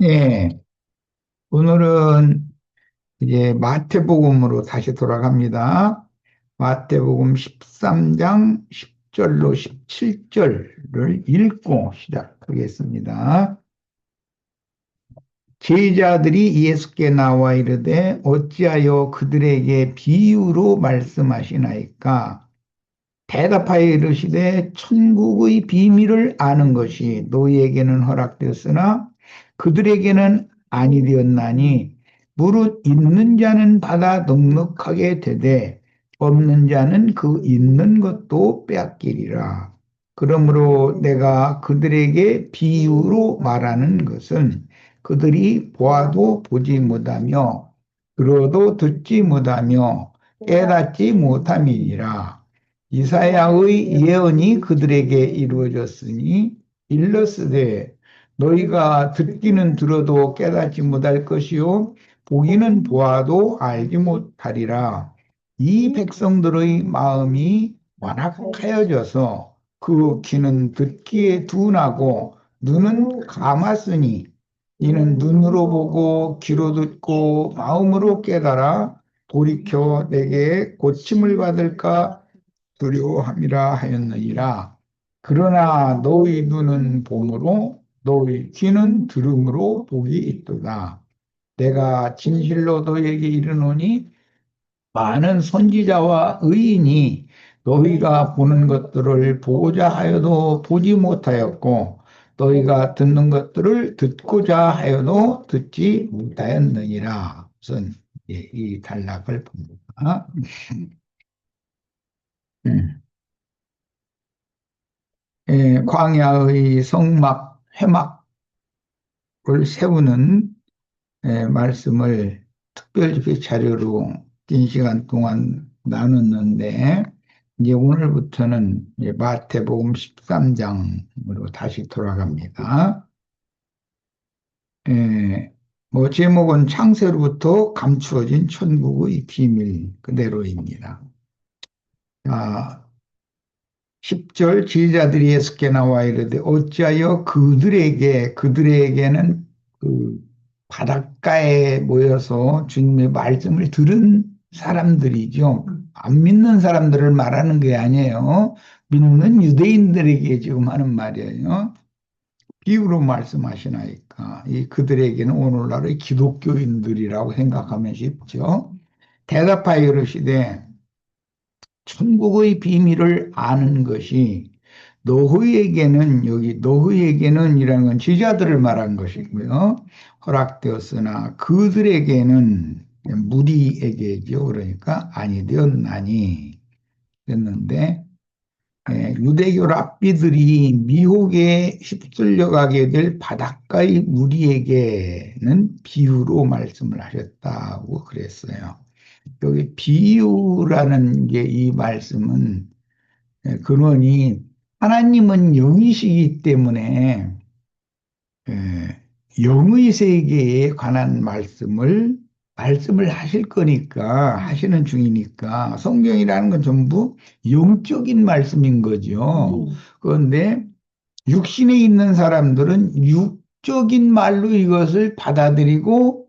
예, 오늘은 이제 마태복음으로 다시 돌아갑니다. 마태복음 13장 10절로 17절을 읽고 시작하겠습니다. 제자들이 예수께 나와 이르되 어찌하여 그들에게 비유로 말씀하시나이까? 대답하여 이르시되 천국의 비밀을 아는 것이 너희에게는 허락되었으나 그들에게는 아니 되었나니 무릇 있는 자는 받아 넉넉하게 되되 없는 자는 그 있는 것도 빼앗기리라. 그러므로 내가 그들에게 비유로 말하는 것은 그들이 보아도 보지 못하며 들어도 듣지 못하며 깨닫지 못함이니라. 이사야의 예언이 그들에게 이루어졌으니 일러스되 너희가 듣기는 들어도 깨닫지 못할 것이요 보기는 보아도 알지 못하리라. 이 백성들의 마음이 완악하여져서 그 귀는 듣기에 둔하고 눈은 감았으니 이는 눈으로 보고 귀로 듣고 마음으로 깨달아 돌이켜 내게 고침을 받을까 두려워함이라 하였느니라. 그러나 너희 눈은 봄으로 너희 귀는 들음으로 복이 있도다. 내가 진실로 너희에게 이르노니 많은 선지자와 의인이 너희가 보는 것들을 보고자 하여도 보지 못하였고 너희가 듣는 것들을 듣고자 하여도 듣지 못하였느니라. 우선 이 단락을 봅니다. 음. 광야의 성막, 회막을 세우는 말씀을 특별집회 자료로 긴 시간 동안 나눴는데, 이제 오늘부터는 이제 마태복음 13장으로 다시 돌아갑니다. 뭐 제목은 창세로부터 감추어진 천국의 비밀 그대로입니다. 아, 10절 제자들이 예수께 나와 이르되 어찌하여 그들에게는 그 바닷가에 모여서 주님의 말씀을 들은 사람들이죠. 안 믿는 사람들을 말하는 게 아니에요. 믿는 유대인들에게 지금 하는 말이에요. 비유로 말씀하시나이까. 이 그들에게는 오늘날의 기독교인들이라고 생각하면 쉽죠. 대답하여 이르시되 천국의 비밀을 아는 것이 너희에게는 여기 너희에게는 이라는 건 제자들을 말한 것이고요. 허락되었으나 그들에게는 무리에게죠. 그러니까 아니 되었나니 됐는데 유대교 랍비들이 미혹에 휩쓸려 가게 될 바닷가의 무리에게는 비유로 말씀을 하셨다고 그랬어요. 여기 비유라는 게 이 말씀은 근원이 하나님은 영이시기 때문에 영의 세계에 관한 말씀을 하실 거니까 하시는 중이니까 성경이라는 건 전부 영적인 말씀인 거죠. 그런데 육신에 있는 사람들은 육적인 말로 이것을 받아들이고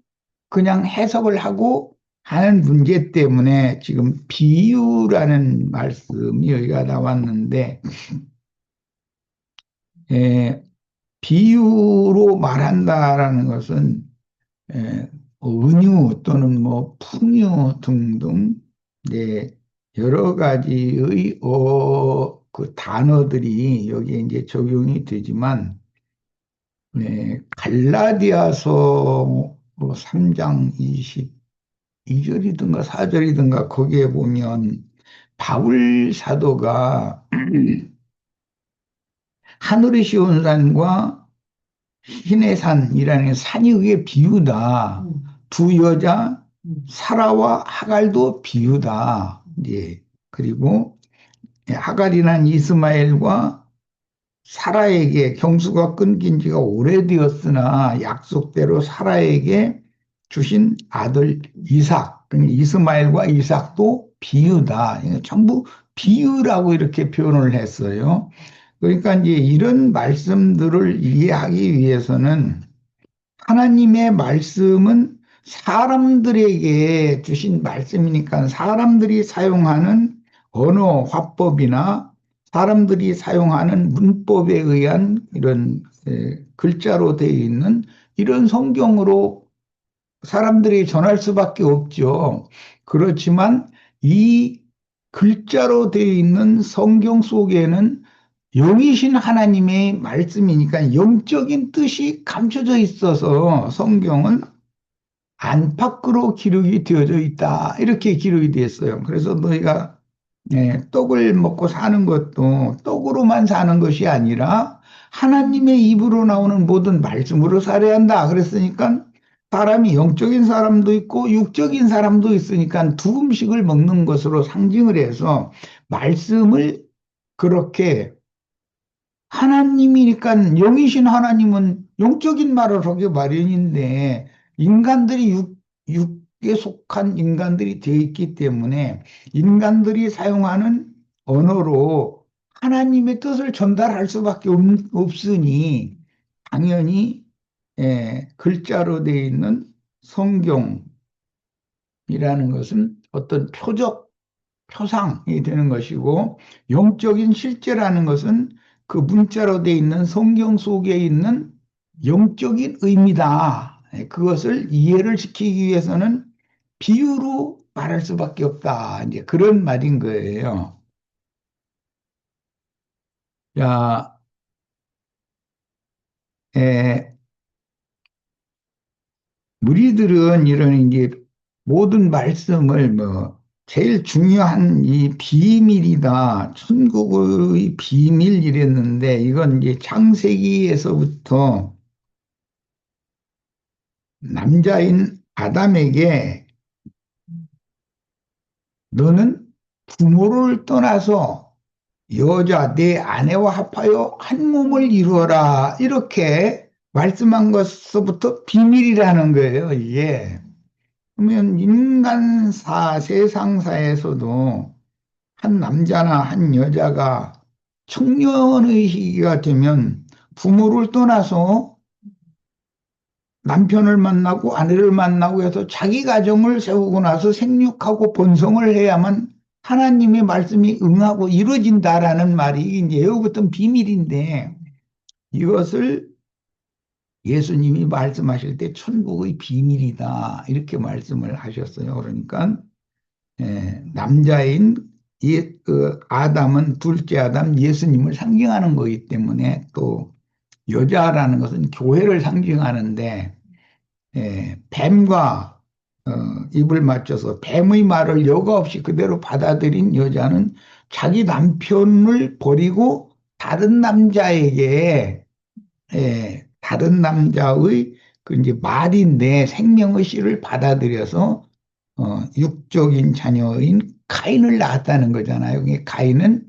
그냥 해석을 하고 하는 문제 때문에 지금 비유라는 말씀이 여기가 나왔는데 에, 비유로 말한다라는 것은 에, 은유 또는 뭐 풍유 등등 여러 가지의 그 단어들이 여기에 이제 적용이 되지만 갈라디아서 뭐 3장 22절이든가 4절이든가 거기에 보면 바울 사도가 하늘의 시온 산과 신의 산이라는 산이 그게 비유다. 두 여자 사라와 하갈도 비유다. 예. 그리고 하갈이란 이스마엘과 사라에게 경수가 끊긴 지가 오래되었으나 약속대로 사라에게 주신 아들 이삭, 그러니까 이스마엘과 이삭도 비유다. 전부 비유라고 이렇게 표현을 했어요. 그러니까 이제 이런 말씀들을 이해하기 위해서는 하나님의 말씀은 사람들에게 주신 말씀이니까 사람들이 사용하는 언어 화법이나 사람들이 사용하는 문법에 의한 이런 글자로 되어 있는 이런 성경으로 사람들이 전할 수밖에 없죠. 그렇지만 이 글자로 되어 있는 성경 속에는 영이신 하나님의 말씀이니까 영적인 뜻이 감춰져 있어서 성경은 안팎으로 기록이 되어져 있다. 이렇게 기록이 되었어요. 그래서 너희가 떡을 먹고 사는 것도 떡으로만 사는 것이 아니라 하나님의 입으로 나오는 모든 말씀으로 살아야 한다. 그랬으니까 사람이 영적인 사람도 있고 육적인 사람도 있으니까 두 음식을 먹는 것으로 상징을 해서 말씀을 그렇게 하나님이니까 영이신 하나님은 영적인 말을 하기 마련인데 인간들이 육에 속한 인간들이 되어 있기 때문에 인간들이 사용하는 언어로 하나님의 뜻을 전달할 수밖에 없으니 당연히 글자로 되어 있는 성경이라는 것은 어떤 표상이 되는 것이고 영적인 실제라는 것은 그 문자로 되어 있는 성경 속에 있는 영적인 의미다. 그것을 이해를 시키기 위해서는 비유로 말할 수밖에 없다. 이제 그런 말인 거예요. 자, 에, 무리들은 이런 이제 모든 말씀을 뭐 제일 중요한 이 비밀이다. 천국의 비밀 이랬는데 이건 이제 창세기에서부터 남자인 아담에게 너는 부모를 떠나서 여자 내 아내와 합하여 한 몸을 이루어라 이렇게 말씀한 것서부터 비밀이라는 거예요, 이게. 그러면 세상사에서도 한 남자나 한 여자가 청년의 시기가 되면 부모를 떠나서 남편을 만나고 아내를 만나고 해서 자기 가정을 세우고 나서 생육하고 번성을 해야만 하나님의 말씀이 응하고 이루어진다라는 말이 이제 예후부터 비밀인데 이것을 예수님이 말씀하실 때 천국의 비밀이다 이렇게 말씀을 하셨어요. 그러니까 남자인 아담은 둘째 아담 예수님을 상징하는 거기 때문에 또 여자라는 것은 교회를 상징하는데 뱀과 입을 맞춰서 뱀의 말을 여과 없이 그대로 받아들인 여자는 자기 남편을 버리고 다른 남자의 그 이제 말인데 생명의 씨를 받아들여서 육적인 자녀인 가인을 낳았다는 거잖아요. 가인은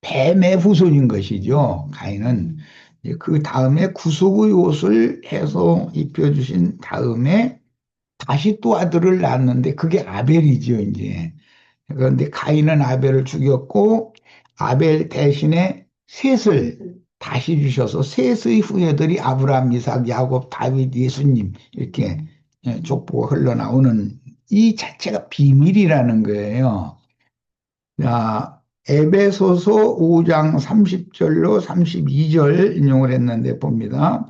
뱀의 후손인 것이죠. 가인은 이제 그 다음에 구속의 옷을 해서 입혀주신 다음에 다시 또 아들을 낳았는데 그게 아벨이죠, 이제. 그런데 가인은 아벨을 죽였고 아벨 대신에 셋을 다시 주셔서 셋의 후예들이 아브라함, 이삭, 야곱, 다윗, 예수님 이렇게 족보가 흘러나오는 이 자체가 비밀이라는 거예요. 자, 에베소서 5장 30절로 32절 인용을 했는데 봅니다.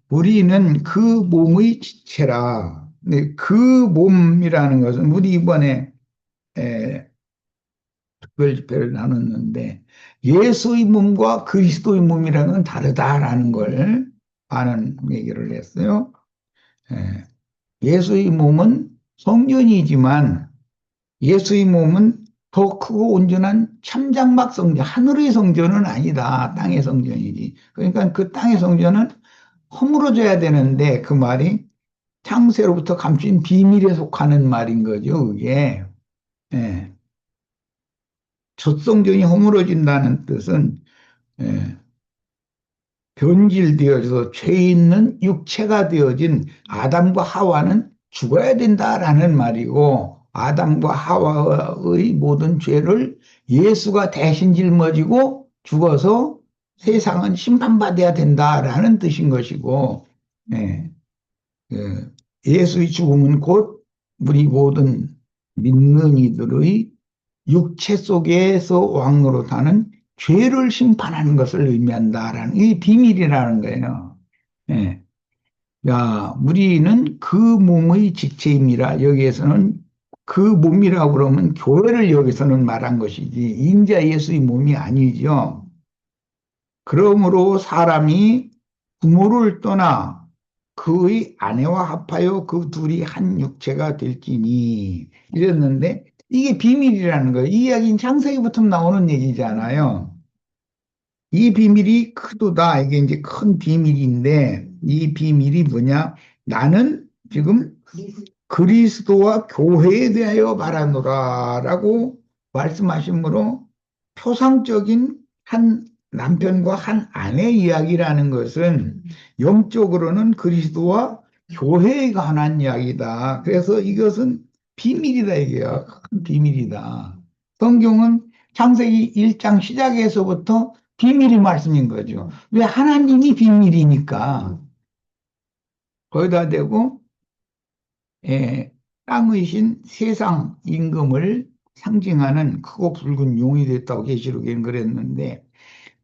우리는 그 몸의 지체라. 네, 그 몸이라는 것은 우리 이번에 특별 집회를 나눴는데 예수의 몸과 그리스도의 몸이라는 건 다르다라는 걸 아는 얘기를 했어요. 예, 예수의 몸은 성전이지만 예수의 몸은 더 크고 온전한 참장막 성전, 하늘의 성전은 아니다. 땅의 성전이지. 그러니까 그 땅의 성전은 허물어져야 되는데 그 말이 창세로부터 감춘 비밀에 속하는 말인 거죠. 그게. 예. 첫 성전이 허물어진다는 뜻은 예, 변질되어서 죄 있는 육체가 되어진 아담과 하와는 죽어야 된다라는 말이고 아담과 하와의 모든 죄를 예수가 대신 짊어지고 죽어서 세상은 심판받아야 된다라는 뜻인 것이고 예, 예, 예수의 죽음은 곧 우리 모든 믿는 이들의 육체 속에서 왕노릇하는 죄를 심판하는 것을 의미한다라는 이 비밀이라는 거예요. 예. 야, 우리는 그 몸의 지체임이라 여기에서는 그 몸이라고 그러면 교회를 여기서는 말한 것이지 인자 예수의 몸이 아니죠. 그러므로 사람이 부모를 떠나 그의 아내와 합하여 그 둘이 한 육체가 될지니 이랬는데 이게 비밀이라는 거예요. 이 이야기는 창세기부터 나오는 얘기잖아요. 이 비밀이 크도다. 이게 이제 큰 비밀인데 이 비밀이 뭐냐? 나는 지금 그리스도와 교회에 대하여 말하노라라고 말씀하시므로 표상적인 한 남편과 한 아내 이야기라는 것은 영적으로는 그리스도와 교회에 관한 이야기다. 그래서 이것은 비밀이다 이게요. 큰 비밀이다. 성경은 창세기 1장 시작에서부터 비밀의 말씀인 거죠. 왜 하나님이 비밀이니까 거기다 대고 예, 땅의 신 세상 임금을 상징하는 크고 붉은 용이 됐다고 계시록에는 그랬는데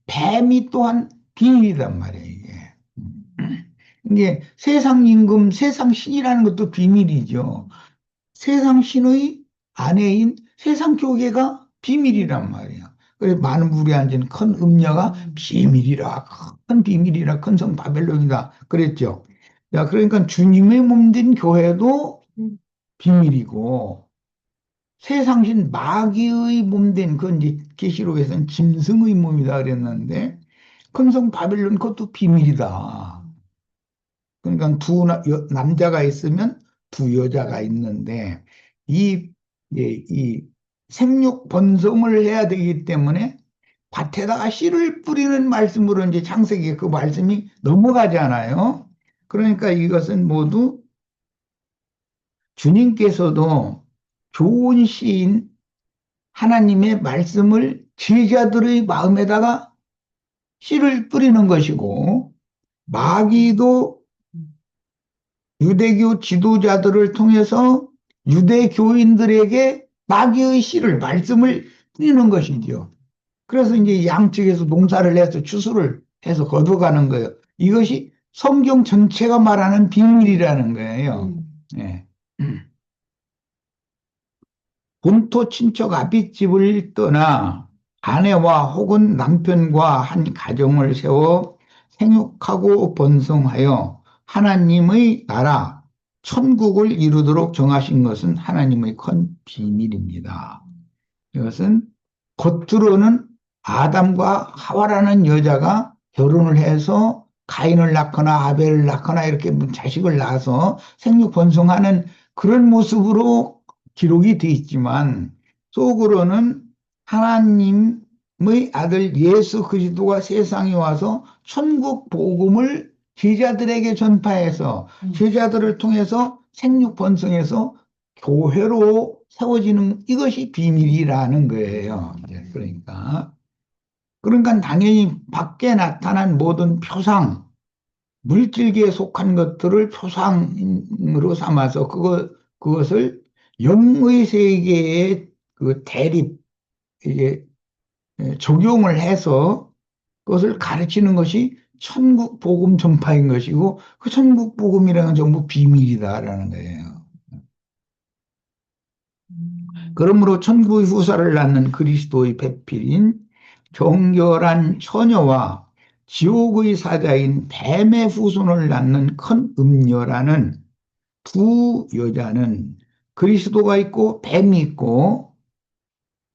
뱀이 또한 비밀이란 말이에요, 이게. 이게 세상 임금, 세상 신이라는 것도 비밀이죠. 세상 신의 아내인 세상 교계가 비밀이란 말이에요. 그래서 많은 물에 앉은 큰 음녀가 비밀이라, 큰 비밀이라, 큰 성 바벨론이다. 그랬죠. 자, 그러니까 주님의 몸된 교회도 비밀이고, 세상신 마귀의 몸된, 그건 이제 계시록에서는 짐승의 몸이다 그랬는데, 큰 성 바벨론 그것도 비밀이다. 그러니까 남자가 있으면 두 여자가 있는데 이, 이 생육 번성을 해야 되기 때문에 밭에다가 씨를 뿌리는 말씀으로 이제 창세기에 그 말씀이 넘어가잖아요. 그러니까 이것은 모두 주님께서도 좋은 시인 하나님의 말씀을 제자들의 마음에다가 씨를 뿌리는 것이고 마귀도 유대교 지도자들을 통해서 유대교인들에게 마귀의 씨를, 말씀을 뿌리는 것이지요. 그래서 이제 양측에서 농사를 해서 추수를 해서 거둬가는 거예요. 이것이 성경 전체가 말하는 비밀이라는 거예요. 예. 본토 친척 아비집을 떠나 아내와 혹은 남편과 한 가정을 세워 생육하고 번성하여 하나님의 나라, 천국을 이루도록 정하신 것은 하나님의 큰 비밀입니다. 이것은 겉으로는 아담과 하와라는 여자가 결혼을 해서 가인을 낳거나 아벨을 낳거나 이렇게 자식을 낳아서 생육 번성하는 그런 모습으로 기록이 되어 있지만 속으로는 하나님의 아들 예수 그리스도가 세상에 와서 천국 복음을 제자들에게 전파해서 제자들을 통해서 생육 번성해서 교회로 세워지는 이것이 비밀이라는 거예요. 그러니까 당연히 밖에 나타난 모든 표상, 물질계에 속한 것들을 표상으로 삼아서 그것을 영의 세계에 그 대립, 이게 적용을 해서 그것을 가르치는 것이 천국 복음 전파인 것이고 그 천국 복음이라는 건 전부 비밀이다라는 거예요. 그러므로 천국의 후사를 낳는 그리스도의 배필인 정결한 처녀와 지옥의 사자인 뱀의 후손을 낳는 큰 음녀라는 두 여자는 그리스도가 있고 뱀이 있고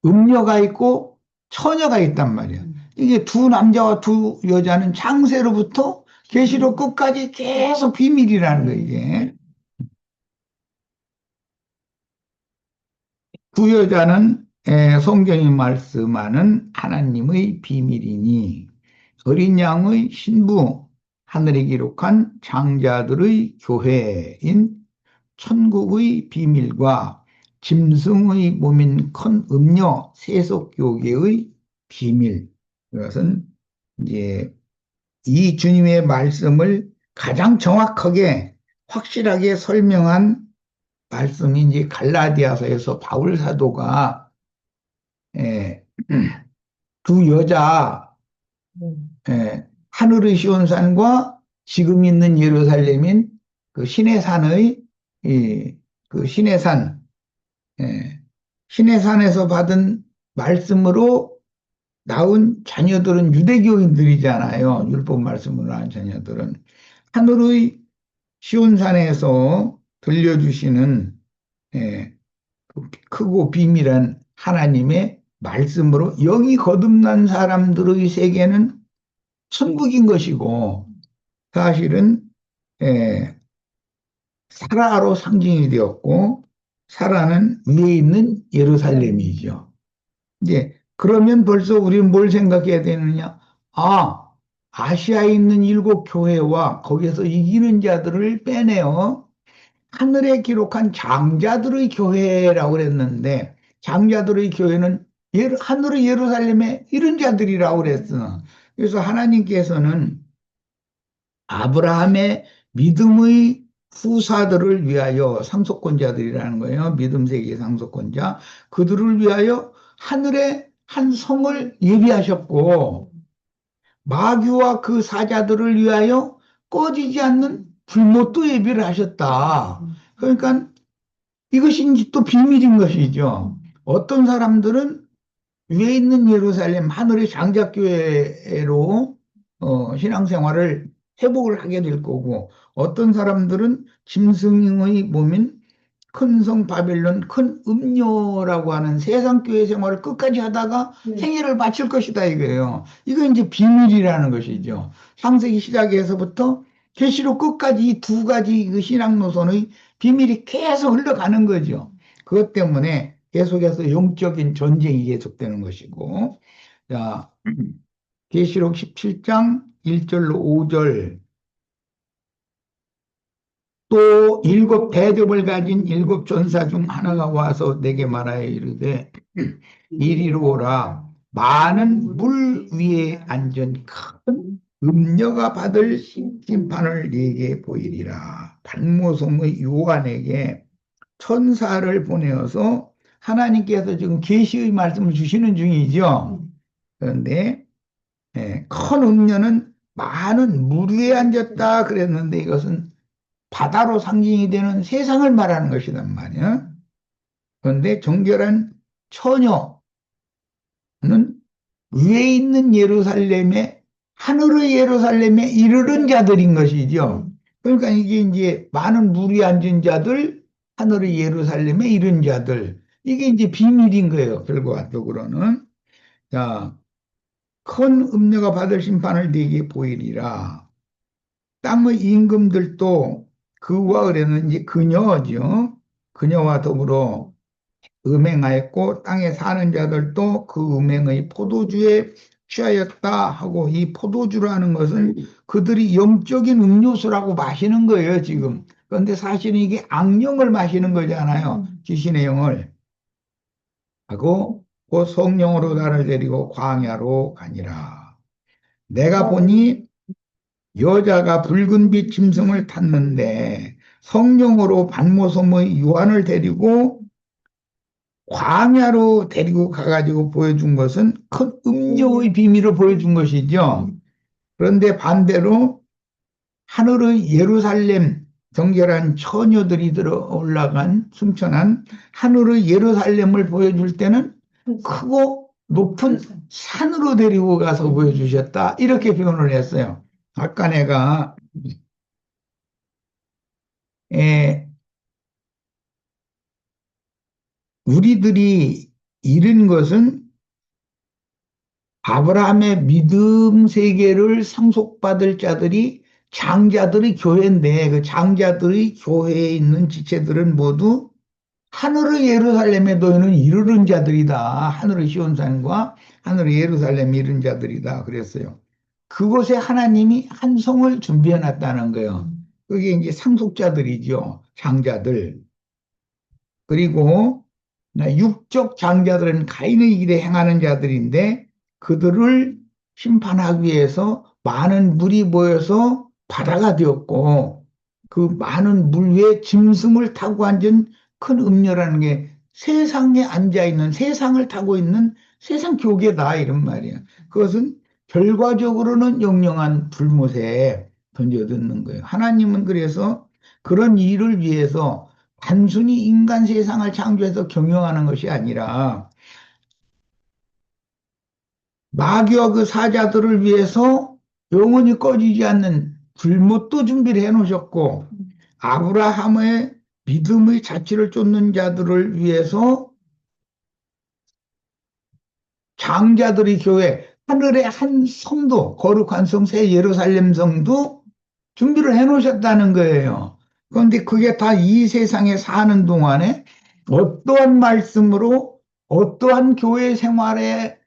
음녀가 있고 처녀가 있단 말이에요. 이게 두 남자와 두 여자는 창세로부터 계시록 끝까지 계속 비밀이라는 거예요, 이게. 두 여자는 성경이 말씀하는 하나님의 비밀이니 어린 양의 신부, 하늘에 기록한 장자들의 교회인 천국의 비밀과 짐승의 몸인 큰 음녀 세속교계의 비밀. 이것은 이제 이 주님의 말씀을 가장 정확하게 확실하게 설명한 말씀이 이제 갈라디아서에서 바울 사도가 예, 두 여자 하늘의 시온산과 지금 있는 예루살렘인 그 신의 산의 그 신의 산 신의 산에서 받은 말씀으로 낳은 자녀들은 유대교인들이잖아요. 율법 말씀으로 낳은 자녀들은 하늘의 시온산에서 들려주시는 예, 그 크고 비밀한 하나님의 말씀으로 영이 거듭난 사람들의 세계는 천국인 것이고 사실은 예, 사라로 상징이 되었고 사라는 위에 있는 예루살렘이죠. 이제 그러면 벌써 우리는 뭘 생각해야 되느냐? 아, 아시아에 있는 일곱 교회와 거기에서 이기는 자들을 빼내어 하늘에 기록한 장자들의 교회라고 그랬는데 장자들의 교회는 하늘의 예루살렘에 이른 자들이라고 그랬어. 그래서 하나님께서는 아브라함의 믿음의 후사들을 위하여 상속권자들이라는 거예요. 믿음 세계 상속권자. 그들을 위하여 하늘에 한 성을 예비하셨고 마귀와 그 사자들을 위하여 꺼지지 않는 불못도 예비를 하셨다. 그러니까 이것이 이제 또 비밀인 것이죠. 어떤 사람들은 위에 있는 예루살렘 하늘의 장자교회로 신앙생활을 회복을 하게 될 거고 어떤 사람들은 짐승의 몸인 큰 성 바벨론 큰 음녀라고 하는 세상 교회 생활을 끝까지 하다가 생애를 바칠 것이다 이거예요. 이거 이제 비밀이라는 것이죠. 창세기 시작에서부터 계시록 끝까지 이 두 가지 그 신앙 노선의 비밀이 계속 흘러가는 거죠. 그것 때문에 계속해서 영적인 전쟁이 계속되는 것이고 자 계시록 17장 1절로 5절 또 일곱 대접을 가진 일곱 전사 중 하나가 와서 내게 말하여 이르되 이리로 오라 많은 물 위에 앉은 큰 음녀가 받을 심판을 네게 보이리라. 발모성의 요한에게 천사를 보내어서 하나님께서 지금 계시의 말씀을 주시는 중이죠. 그런데 큰 음녀는 많은 물 위에 앉았다 그랬는데 이것은 바다로 상징이 되는 세상을 말하는 것이란 말이야. 그런데 정결한 처녀는 위에 있는 예루살렘에 하늘의 예루살렘에 이르른 자들인 것이죠. 그러니까 이게 이제 많은 물이 앉은 자들, 하늘의 예루살렘에 이른 자들. 이게 이제 비밀인 거예요. 결과적으로는. 자, 큰 음녀가 받을 심판을 네게 보이리라. 땅의 임금들도 그와 그래는 이제 그녀죠. 그녀와 더불어 음행하였고 땅에 사는 자들도 그 음행의 포도주에 취하였다 하고 이 포도주라는 것은 그들이 영적인 음료수라고 마시는 거예요, 지금. 그런데 사실은 이게 악령을 마시는 거잖아요. 귀신의 영을. 하고 곧 성령으로 나를 데리고 광야로 가니라. 내가 보니 여자가 붉은 빛 짐승을 탔는데 성령으로 반모섬의 요한을 데리고 광야로 데리고 가가지고 보여준 것은 큰 음료의 비밀을 보여준 것이죠. 그런데 반대로 하늘의 예루살렘 정결한 처녀들이 들어 올라간 승천한 하늘의 예루살렘을 보여줄 때는 크고 높은 산으로 데리고 가서 보여주셨다. 이렇게 표현을 했어요. 아까 내가 에, 우리들이 잃은 것은 아브라함의 믿음 세계를 상속받을 자들이 장자들의 교회인데 그 장자들의 교회에 있는 지체들은 모두 하늘의 예루살렘에 너희는 이르는 자들이다. 하늘의 시온산과 하늘의 예루살렘에 이른 자들이다. 그랬어요. 그곳에 하나님이 한 성을 준비해 놨다는 거예요. 그게 이제 상속자들이죠. 장자들. 그리고 육적 장자들은 가인의 길에 행하는 자들인데 그들을 심판하기 위해서 많은 물이 모여서 바다가 되었고 그 많은 물 위에 짐승을 타고 앉은 큰 음녀라는 게 세상에 앉아 있는 세상을 타고 있는 세상 교계다 이런 말이야. 그것은 결과적으로는 영영한 불못에 던져듣는 거예요. 하나님은 그래서 그런 일을 위해서 단순히 인간 세상을 창조해서 경영하는 것이 아니라 마귀와 그 사자들을 위해서 영원히 꺼지지 않는 불못도 준비를 해 놓으셨고 아브라함의 믿음의 자취를 쫓는 자들을 위해서 장자들의 교회, 하늘의 한 성도, 거룩한 성, 새 예루살렘 성도 준비를 해 놓으셨다는 거예요. 그런데 그게 다 이 세상에 사는 동안에 어떠한 말씀으로 어떠한 교회 생활에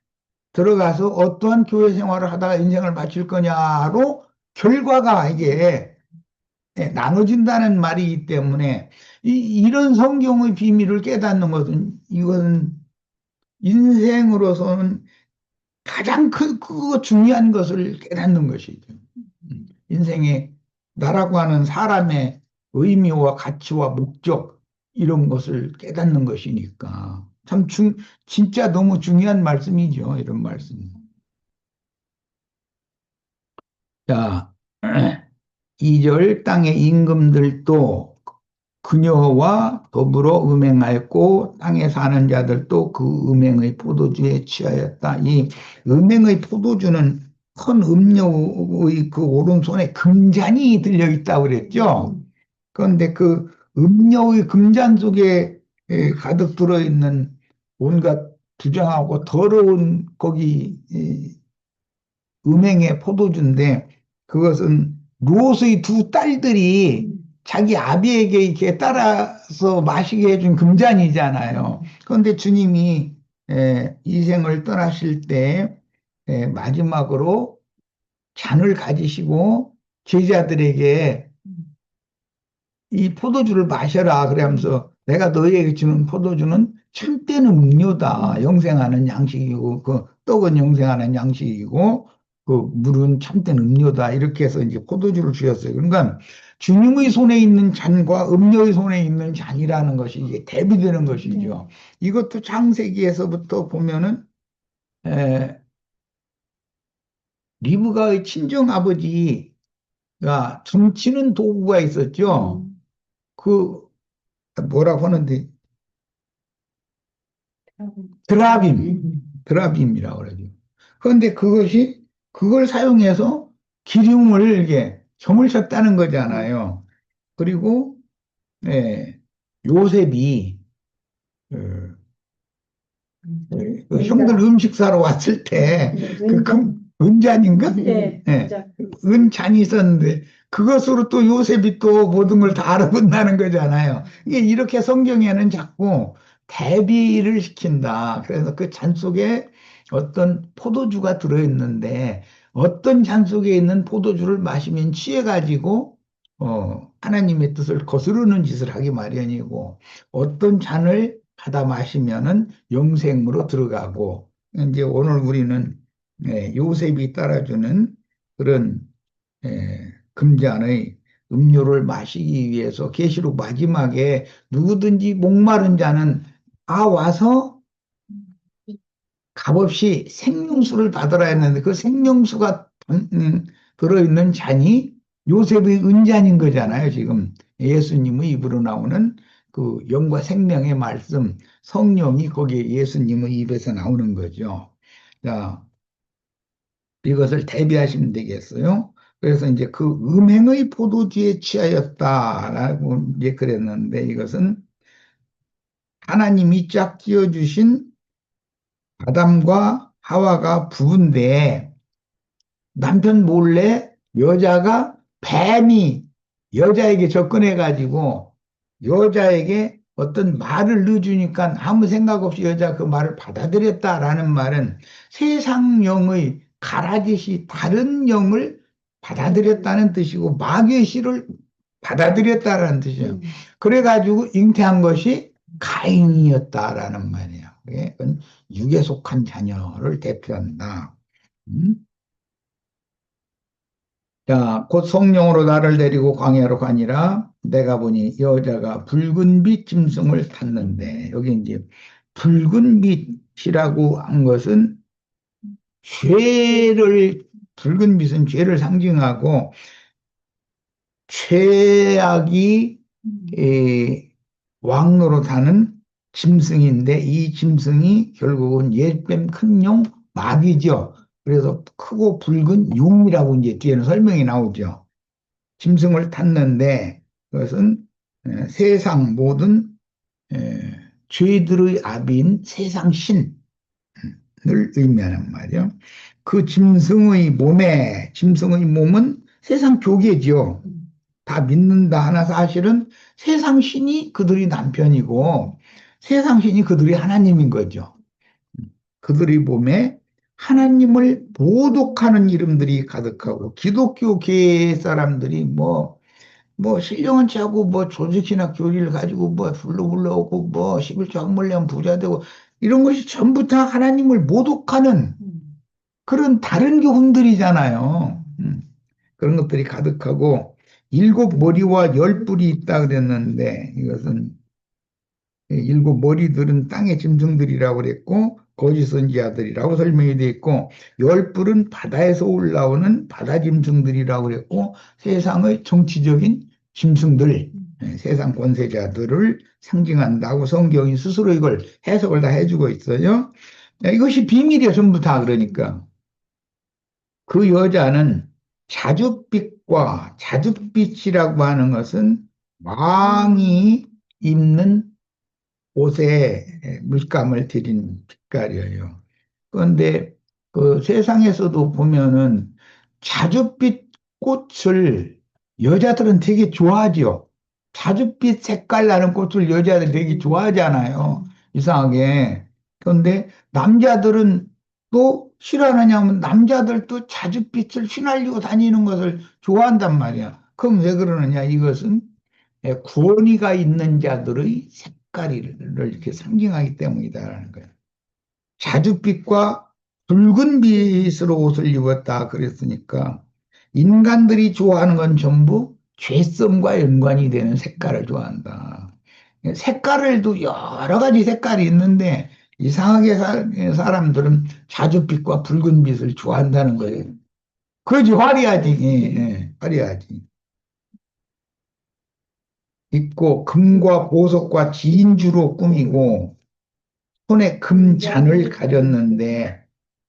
들어가서 어떠한 교회 생활을 하다가 인생을 마칠 거냐로 결과가 이게 나눠진다는 말이기 때문에 이런 성경의 비밀을 깨닫는 것은 이건 인생으로서는 가장 크고 중요한 것을 깨닫는 것이죠. 인생에 나라고 하는 사람의 의미와 가치와 목적 이런 것을 깨닫는 것이니까 참 진짜 너무 중요한 말씀이죠. 이런 말씀. 자, 2절 땅의 임금들도 그녀와 더불어 음행하였고 땅에 사는 자들도 그 음행의 포도주에 취하였다. 이 음행의 포도주는 큰 음료의 그 오른손에 금잔이 들려 있다고 그랬죠. 그런데 그 음료의 금잔 속에 가득 들어있는 온갖 부정하고 더러운 거기 음행의 포도주인데 그것은 롯의 두 딸들이 자기 아비에게 이렇게 따라서 마시게 해준 금잔이잖아요. 그런데 주님이 이 생을 떠나실 때 마지막으로 잔을 가지시고 제자들에게 이 포도주를 마셔라. 그러면서 내가 너희에게 주는 포도주는 참된 음료다. 영생하는 양식이고, 그 떡은 영생하는 양식이고, 그 물은 참된 음료다. 이렇게 해서 이제 포도주를 주셨어요. 그러니까 주님의 손에 있는 잔과 음료의 손에 있는 잔이라는 것이 이게 대비되는 것이죠. 이것도 창세기에서부터 보면은, 에, 리브가의 친정 아버지가 점치는 도구가 있었죠. 그 뭐라고 하는데 드라빔이라고 그러죠. 그런데 그것이 그걸 사용해서 기름을 이렇게 점을 쳤다는 거잖아요. 그리고 요셉이 그, 그 형들 음식 사러 왔을 때 그 은잔인가? 네, 예, 은잔이 있었는데 그것으로 또 요셉이 또 모든 걸 다 알아본다는 거잖아요. 이게 이렇게 성경에는 자꾸 대비를 시킨다. 그래서 그 잔 속에 어떤 포도주가 들어있는데 어떤 잔 속에 있는 포도주를 마시면 취해가지고 하나님의 뜻을 거스르는 짓을 하기 마련이고 어떤 잔을 받아 마시면은 영생으로 들어가고 이제 오늘 우리는 요셉이 따라주는 그런 금잔의 음료를 마시기 위해서 계시록 마지막에 누구든지 목마른 자는 다 와서 값없이 생명수를 받으라 했는데 그 생명수가 들어있는 잔이 요셉의 은잔인 거잖아요. 지금 예수님의 입으로 나오는 그 영과 생명의 말씀, 성령이 거기에 예수님의 입에서 나오는 거죠. 자, 이것을 대비하시면 되겠어요. 그래서 이제 그 음행의 포도주에 취하였다라고 이제 그랬는데 이것은 하나님이 짝 지어주신 아담과 하와가 부부인데 남편 몰래 여자가 뱀이 여자에게 접근해가지고 여자에게 어떤 말을 넣어주니까 아무 생각 없이 여자 그 말을 받아들였다라는 말은 세상 영의 가라짓이 다른 영을 받아들였다는 뜻이고 마귀의 씨를 받아들였다라는 뜻이에요. 그래가지고 잉태한 것이 가인이었다라는 말이에요. 그건 육에 속한 자녀를 대표한다. 음? 자, 곧 성령으로 나를 데리고 광야로 가니라. 내가 보니 여자가 붉은 빛 짐승을 탔는데, 여기 이제 붉은 빛이라고 한 것은 죄를, 붉은 빛은 죄를 상징하고, 최악이 왕노릇하는 짐승인데, 이 짐승이 결국은 옛뱀 큰 용 마귀죠. 그래서 크고 붉은 용이라고 이제 뒤에는 설명이 나오죠. 짐승을 탔는데 그것은 세상 모든 죄들의 아비인 세상 신을 의미하는 말이요. 그 짐승의 몸은 세상 교계지요. 다 믿는다 하나 사실은 세상 신이 그들이 남편이고 세상 신이 그들이 하나님인 거죠. 그들의 몸에 하나님을 모독하는 이름들이 가득하고 기독교계 사람들이 뭐 신령한 체하고 뭐 조직이나 교리를 가지고 뭐 불러오고 뭐 11조 학몰래면 부자 되고 이런 것이 전부 다 하나님을 모독하는 그런 다른 교훈들이잖아요. 그런 것들이 가득하고 일곱 머리와 열 뿔이 있다 그랬는데 이것은 일곱 머리들은 땅의 짐승들이라고 그랬고 거짓 선지자들이라고 설명이 되어 있고 열 뿔은 바다에서 올라오는 바다 짐승들이라고 그랬고 세상의 정치적인 짐승들, 세상 권세자들을 상징한다고 성경이 스스로 이걸 해석을 다 해주고 있어요. 이것이 비밀이야 전부 다 그러니까. 그 여자는 자줏빛과 자줏빛이라고 하는 것은 왕이 입는 옷에 물감을 들인 빛깔이에요. 그런데 그 세상에서도 보면은 자줏빛 꽃을 여자들은 되게 좋아하죠. 자줏빛 색깔 나는 꽃을 여자들이 되게 좋아하잖아요. 이상하게. 그런데 남자들은 또 싫어하느냐면 남자들도 자줏빛을 휘날리고 다니는 것을 좋아한단 말이야. 그럼 왜 그러느냐? 이것은 구원이가 있는 자들의 색깔을 이렇게 상징하기 때문이다라는 거예요. 자줏빛과 붉은 빛으로 옷을 입었다 그랬으니까 인간들이 좋아하는 건 전부 죄성과 연관이 되는 색깔을 좋아한다. 색깔을도 여러 가지 색깔이 있는데 이상하게 사람들은 자줏빛과 붉은 빛을 좋아한다는 거예요. 그지 화려하지, 화려하지. 입고 금과 보석과 진주로 꾸미고 손에 금잔을 가졌는데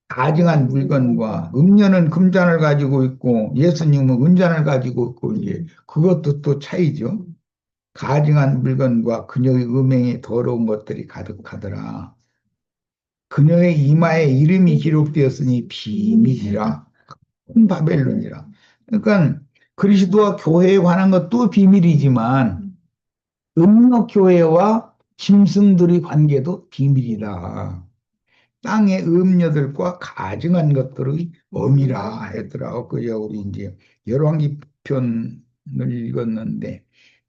가증한 물건과 음료는 금잔을 가지고 있고 예수님은 은잔을 가지고 있고 이제 그것도 또 차이죠. 가증한 물건과 그녀의 음행에 더러운 것들이 가득하더라. 그녀의 이마에 이름이 기록되었으니 비밀이라 큰 바벨론이라. 그러니까 그리스도와 교회에 관한 것도 비밀이지만 음력 교회와 짐승들의 관계도 비밀이다. 땅의 음녀들과 가증한 것들의 엄이라 하더라고. 그저 우리 이제 열왕기 편을 읽었는데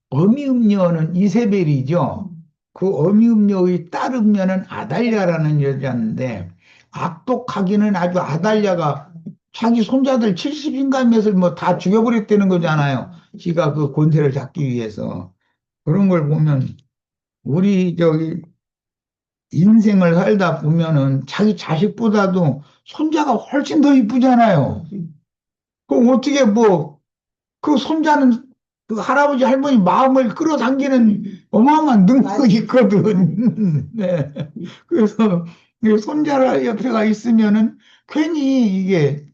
어미 음녀는 이세벨이죠. 그 어미 음녀의 딸 음녀는 아달랴라는 여자인데 악독하기는 아주 아달랴가 자기 손자들 70인가 몇을 뭐 다 죽여버렸다는 거잖아요. 지가 그 권세를 잡기 위해서. 그런 걸 보면 우리 저기 인생을 살다 보면은 자기 자식보다도 손자가 훨씬 더 이쁘잖아요. 그럼 어떻게 뭐 그 손자는 그 할아버지 할머니 마음을 끌어당기는 어마어마한 능력이 있거든. 네. 그래서 이 손자 옆에가 있으면은 괜히 이게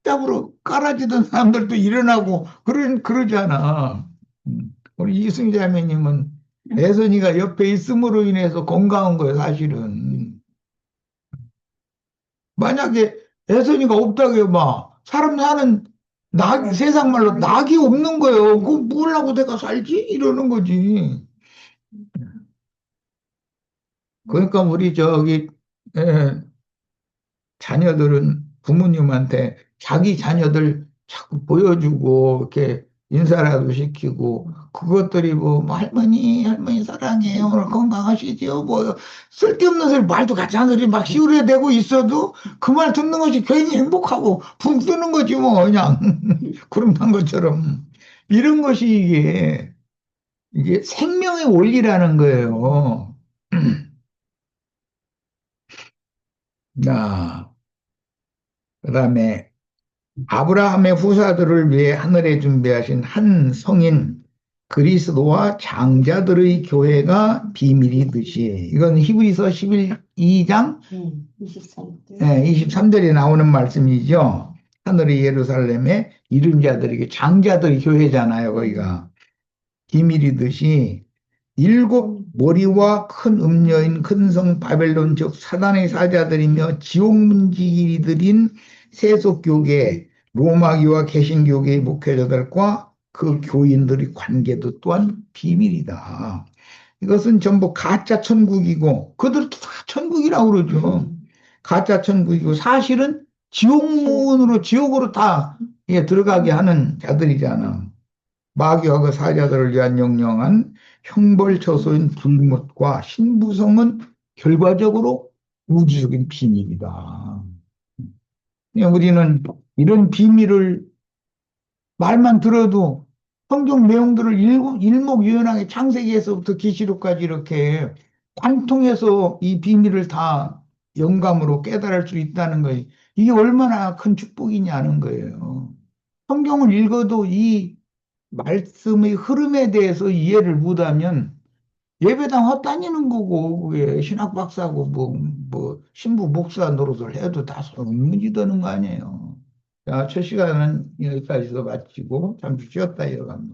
땀으로 깔아지던 사람들도 일어나고 그러잖아. 우리 이승자매님은 애선이가 옆에 있음으로 인해서 건강한 거예요, 사실은. 만약에 애선이가 없다고 해봐. 사람 사는 세상 말로 낙이 없는 거예요. 그거 뭘 하고 내가 살지? 이러는 거지. 그러니까 우리 저기, 에, 자녀들은 부모님한테 자기 자녀들 자꾸 보여주고, 이렇게 인사라도 시키고, 그것들이 뭐 할머니, 할머니 사랑해요. 오늘 건강하시죠? 뭐, 쓸데없는 소리, 말도 같이 하는 소리 막 시우려대고 있어도 그 말 듣는 것이 괜히 행복하고 붕 뜨는 거지, 뭐, 그냥. 구름 탄 것처럼. 이런 것이 이게 생명의 원리라는 거예요. 자, 그다음에 아브라함의 후사들을 위해 하늘에 준비하신 한 성인 그리스도와 장자들의 교회가 비밀이듯이 이건 히브리서 11장 23. 23절에 나오는 말씀이죠. 하늘의 예루살렘에 이른 자들에게 장자들의 교회잖아요. 거기가 비밀이듯이 일곱 머리와 큰 음녀인 큰 성 바벨론 즉 사단의 사자들이며 지옥 문지기들인 세속교계 로마교와 개신교계의 목회자들과 그 교인들의 관계도 또한 비밀이다. 이것은 전부 가짜 천국이고 그들도 다 천국이라고 그러죠. 가짜 천국이고 사실은 지옥문으로 지옥으로 다 들어가게 하는 자들이잖아. 마귀와 그 사자들을 위한 영영한 형벌처소인 불못과 신부성은 결과적으로 우주적인 비밀이다. 우리는 이런 비밀을 말만 들어도 성경 내용들을 일목요연하게 창세기에서부터 계시록까지 이렇게 관통해서 이 비밀을 다 영감으로 깨달을 수 있다는 거예요. 이게 얼마나 큰 축복이냐는 거예요. 성경을 읽어도 이 말씀의 흐름에 대해서 이해를 못하면 예배당 헛다니는 거고 그게 신학 박사고 뭐 신부 목사 노릇을 해도 다 소문이 드는 거 아니에요. 자, 첫 시간은 여기까지서 마치고 잠시 쉬었다 이어갑니다.